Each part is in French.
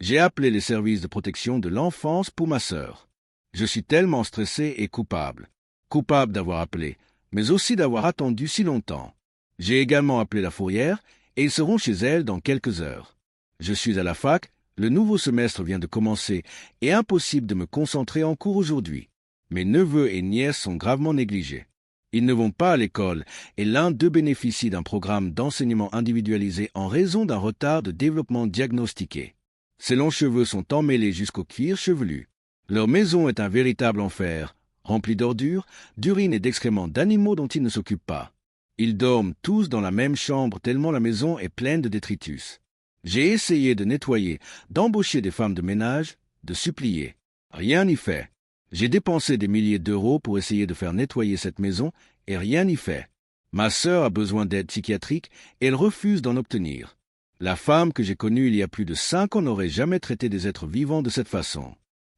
J'ai appelé les services de protection de l'enfance pour ma sœur. Je suis tellement stressé et coupable. Coupable d'avoir appelé, mais aussi d'avoir attendu si longtemps. J'ai également appelé la fourrière et ils seront chez elle dans quelques heures. Je suis à la fac, le nouveau semestre vient de commencer et impossible de me concentrer en cours aujourd'hui. Mes neveux et nièces sont gravement négligés. Ils ne vont pas à l'école et l'un d'eux bénéficie d'un programme d'enseignement individualisé en raison d'un retard de développement diagnostiqué. Ses longs cheveux sont emmêlés jusqu'au cuir chevelu. Leur maison est un véritable enfer, rempli d'ordures, d'urine et d'excréments d'animaux dont ils ne s'occupent pas. Ils dorment tous dans la même chambre tellement la maison est pleine de détritus. J'ai essayé de nettoyer, d'embaucher des femmes de ménage, de supplier. Rien n'y fait. J'ai dépensé des milliers d'euros pour essayer de faire nettoyer cette maison et rien n'y fait. Ma sœur a besoin d'aide psychiatrique et elle refuse d'en obtenir. La femme que j'ai connue il y a plus de 5 ans n'aurait jamais traité des êtres vivants de cette façon.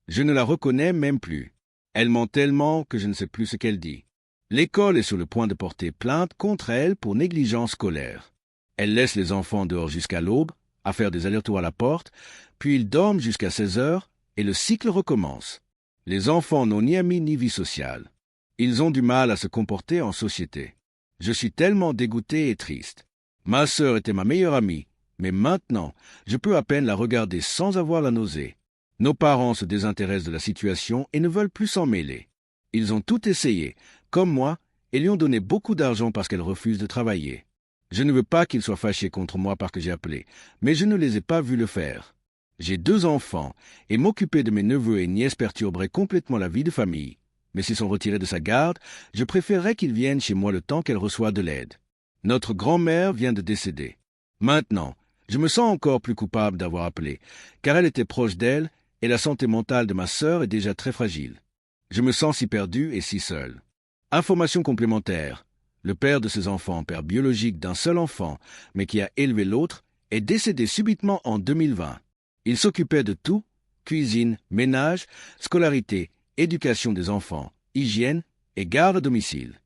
Je ne la reconnais même plus. Elle ment tellement que je ne sais plus ce qu'elle dit. L'école est sur le point de porter plainte contre elle pour négligence scolaire. Elle laisse les enfants dehors jusqu'à l'aube, à faire des allers-retours à la porte, puis ils dorment jusqu'à 16 heures et le cycle recommence. Les enfants n'ont ni amis ni vie sociale. Ils ont du mal à se comporter en société. Je suis tellement dégoûté et triste. Ma sœur était ma meilleure amie, mais maintenant, je peux à peine la regarder sans avoir la nausée. Nos parents se désintéressent de la situation et ne veulent plus s'en mêler. Ils ont tout essayé, comme moi, et lui ont donné beaucoup d'argent parce qu'elle refuse de travailler. Je ne veux pas qu'ils soient fâchés contre moi parce que j'ai appelé, mais je ne les ai pas vus le faire. J'ai 2 enfants, et m'occuper de mes neveux et nièces perturberait complètement la vie de famille. Mais s'ils sont retirés de sa garde, je préférerais qu'ils viennent chez moi le temps qu'elle reçoit de l'aide. Notre grand-mère vient de décéder. Maintenant, je me sens encore plus coupable d'avoir appelé, car elle était proche d'elle, et la santé mentale de ma sœur est déjà très fragile. Je me sens si perdu et si seul. Information complémentaire. Le père de ses enfants, père biologique d'un seul enfant, mais qui a élevé l'autre, est décédé subitement en 2020. Il s'occupait de tout, cuisine, ménage, scolarité, éducation des enfants, hygiène et garde à domicile.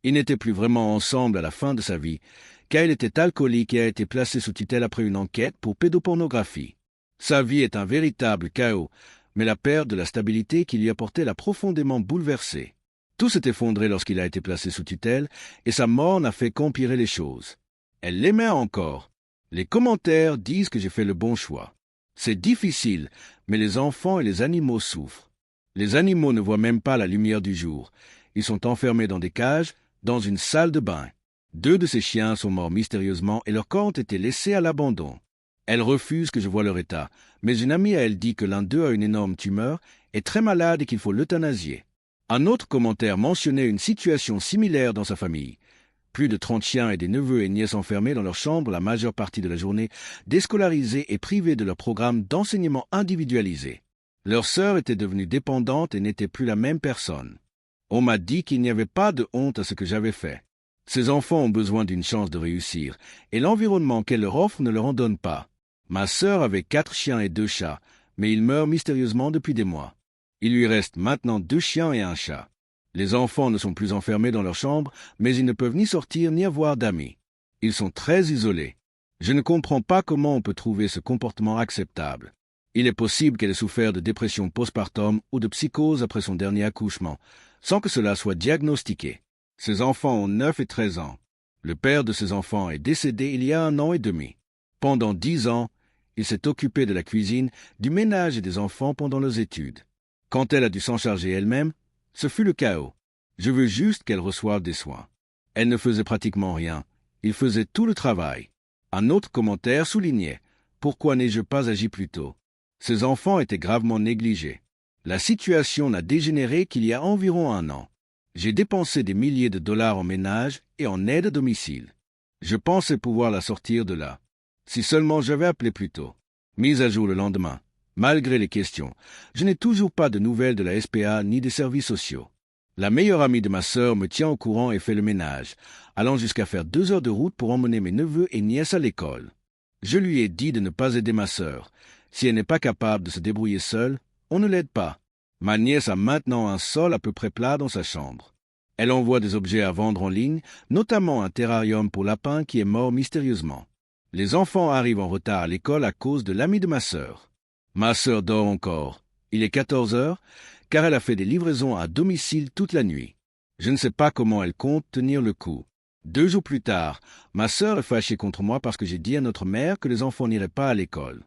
Ils n'étaient plus vraiment ensemble à la fin de sa vie, car il était alcoolique et a été placé sous tutelle après une enquête pour pédopornographie. Sa vie est un véritable chaos, mais la perte de la stabilité qui lui apportait l'a profondément bouleversé. Tout s'est effondré lorsqu'il a été placé sous tutelle, et sa mort n'a fait qu'empirer les choses. Elle l'aimait encore. Les commentaires disent que j'ai fait le bon choix. C'est difficile, mais les enfants et les animaux souffrent. Les animaux ne voient même pas la lumière du jour. Ils sont enfermés dans des cages, dans une salle de bain. 2 de ces chiens sont morts mystérieusement et leurs corps ont été laissés à l'abandon. Elle refuse que je voie leur état, mais une amie à elle dit que l'un d'eux a une énorme tumeur, est très malade et qu'il faut l'euthanasier. Un autre commentaire mentionnait une situation similaire dans sa famille. Plus de 30 chiens et des neveux et nièces enfermés dans leur chambre la majeure partie de la journée, déscolarisés et privés de leur programme d'enseignement individualisé. Leur sœur était devenue dépendante et n'était plus la même personne. On m'a dit qu'il n'y avait pas de honte à ce que j'avais fait. Ces enfants ont besoin d'une chance de réussir, et l'environnement qu'elle leur offre ne leur en donne pas. Ma sœur avait 4 chiens et 2 chats, mais ils meurent mystérieusement depuis des mois. Il lui reste maintenant 2 chiens et un chat. Les enfants ne sont plus enfermés dans leur chambre, mais ils ne peuvent ni sortir ni avoir d'amis. Ils sont très isolés. Je ne comprends pas comment on peut trouver ce comportement acceptable. Il est possible qu'elle ait souffert de dépression postpartum ou de psychose après son dernier accouchement, sans que cela soit diagnostiqué. Ses enfants ont 9 et 13 ans. Le père de ses enfants est décédé il y a 1 an et demi. Pendant 10 ans, il s'est occupé de la cuisine, du ménage et des enfants pendant leurs études. Quand elle a dû s'en charger elle-même, ce fut le chaos. Je veux juste qu'elle reçoive des soins. Elle ne faisait pratiquement rien. Il faisait tout le travail. Un autre commentaire soulignait « Pourquoi n'ai-je pas agi plus tôt ?» Ses enfants étaient gravement négligés. La situation n'a dégénéré qu'il y a environ 1 an. J'ai dépensé des milliers de dollars en ménage et en aide à domicile. Je pensais pouvoir la sortir de là. Si seulement j'avais appelé plus tôt. Mise à jour le lendemain. Malgré les questions, je n'ai toujours pas de nouvelles de la SPA ni des services sociaux. La meilleure amie de ma sœur me tient au courant et fait le ménage, allant jusqu'à faire 2 heures de route pour emmener mes neveux et nièces à l'école. Je lui ai dit de ne pas aider ma sœur. Si elle n'est pas capable de se débrouiller seule, on ne l'aide pas. Ma nièce a maintenant un sol à peu près plat dans sa chambre. Elle envoie des objets à vendre en ligne, notamment un terrarium pour lapins qui est mort mystérieusement. Les enfants arrivent en retard à l'école à cause de l'ami de ma sœur. Ma sœur dort encore. Il est 14 heures, car elle a fait des livraisons à domicile toute la nuit. Je ne sais pas comment elle compte tenir le coup. 2 jours plus tard, ma sœur est fâchée contre moi parce que j'ai dit à notre mère que les enfants n'iraient pas à l'école.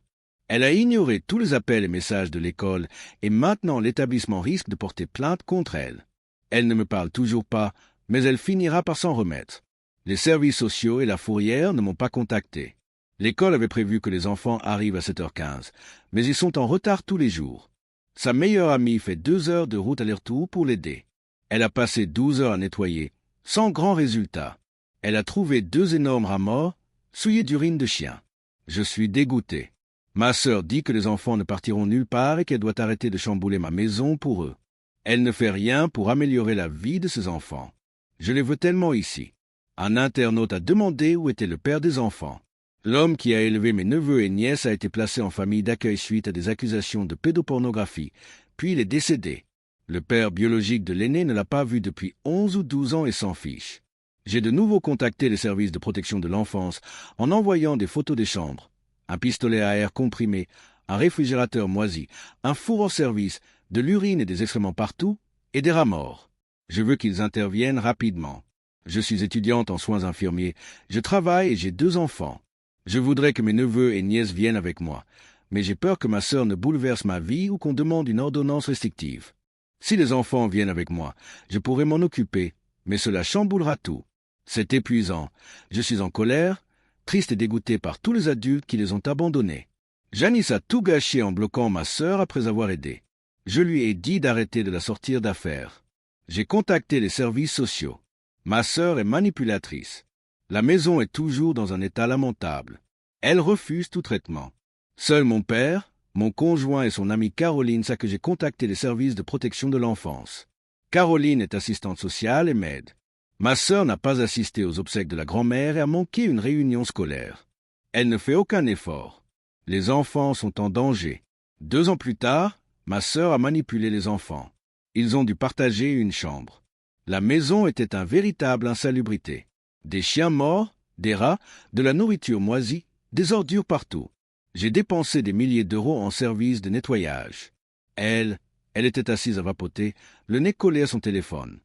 Elle a ignoré tous les appels et messages de l'école, et maintenant l'établissement risque de porter plainte contre elle. Elle ne me parle toujours pas, mais elle finira par s'en remettre. Les services sociaux et la fourrière ne m'ont pas contacté. L'école avait prévu que les enfants arrivent à 7h15, mais ils sont en retard tous les jours. Sa meilleure amie fait 2 heures de route aller-retour pour l'aider. Elle a passé 12 heures à nettoyer, sans grand résultat. Elle a trouvé 2 énormes rats morts, souillés d'urine de chien. Je suis dégoûté. Ma sœur dit que les enfants ne partiront nulle part et qu'elle doit arrêter de chambouler ma maison pour eux. Elle ne fait rien pour améliorer la vie de ses enfants. Je les veux tellement ici. Un internaute a demandé où était le père des enfants. L'homme qui a élevé mes neveux et nièces a été placé en famille d'accueil suite à des accusations de pédopornographie, puis il est décédé. Le père biologique de l'aîné ne l'a pas vu depuis 11 ou 12 ans et s'en fiche. J'ai de nouveau contacté les services de protection de l'enfance en envoyant des photos des chambres. Un pistolet à air comprimé, un réfrigérateur moisi, un four en service, de l'urine et des excréments partout, et des rats morts. Je veux qu'ils interviennent rapidement. Je suis étudiante en soins infirmiers, je travaille et j'ai 2 enfants. Je voudrais que mes neveux et nièces viennent avec moi, mais j'ai peur que ma sœur ne bouleverse ma vie ou qu'on demande une ordonnance restrictive. Si les enfants viennent avec moi, je pourrai m'en occuper, mais cela chamboulera tout. C'est épuisant. Je suis en colère, triste et dégoûté par tous les adultes qui les ont abandonnés. Janice a tout gâché en bloquant ma sœur après avoir aidé. Je lui ai dit d'arrêter de la sortir d'affaires. J'ai contacté les services sociaux. Ma sœur est manipulatrice. La maison est toujours dans un état lamentable. Elle refuse tout traitement. Seul mon père, mon conjoint et son amie Caroline savent que j'ai contacté les services de protection de l'enfance. Caroline est assistante sociale et m'aide. Ma sœur n'a pas assisté aux obsèques de la grand-mère et a manqué une réunion scolaire. Elle ne fait aucun effort. Les enfants sont en danger. 2 ans plus tard, ma sœur a manipulé les enfants. Ils ont dû partager une chambre. La maison était un véritable insalubrité. Des chiens morts, des rats, de la nourriture moisie, des ordures partout. J'ai dépensé des milliers d'euros en services de nettoyage. Elle était assise à vapoter, le nez collé à son téléphone.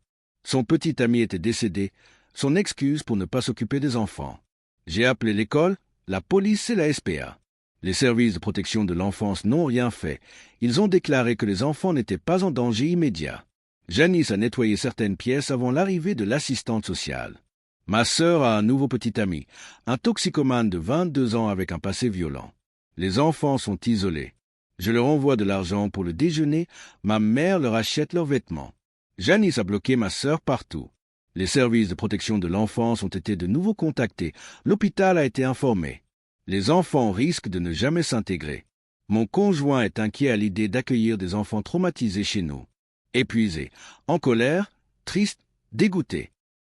Son petit ami était décédé, son excuse pour ne pas s'occuper des enfants. J'ai appelé l'école, la police et la SPA. Les services de protection de l'enfance n'ont rien fait. Ils ont déclaré que les enfants n'étaient pas en danger immédiat. Janice a nettoyé certaines pièces avant l'arrivée de l'assistante sociale. Ma sœur a un nouveau petit ami, un toxicomane de 22 ans avec un passé violent. Les enfants sont isolés. Je leur envoie de l'argent pour le déjeuner, ma mère leur achète leurs vêtements. Janice a bloqué ma sœur partout. Les services de protection de l'enfance ont été de nouveau contactés. L'hôpital a été informé. Les enfants risquent de ne jamais s'intégrer. Mon conjoint est inquiet à l'idée d'accueillir des enfants traumatisés chez nous. Épuisé, en colère, triste, dégoûté.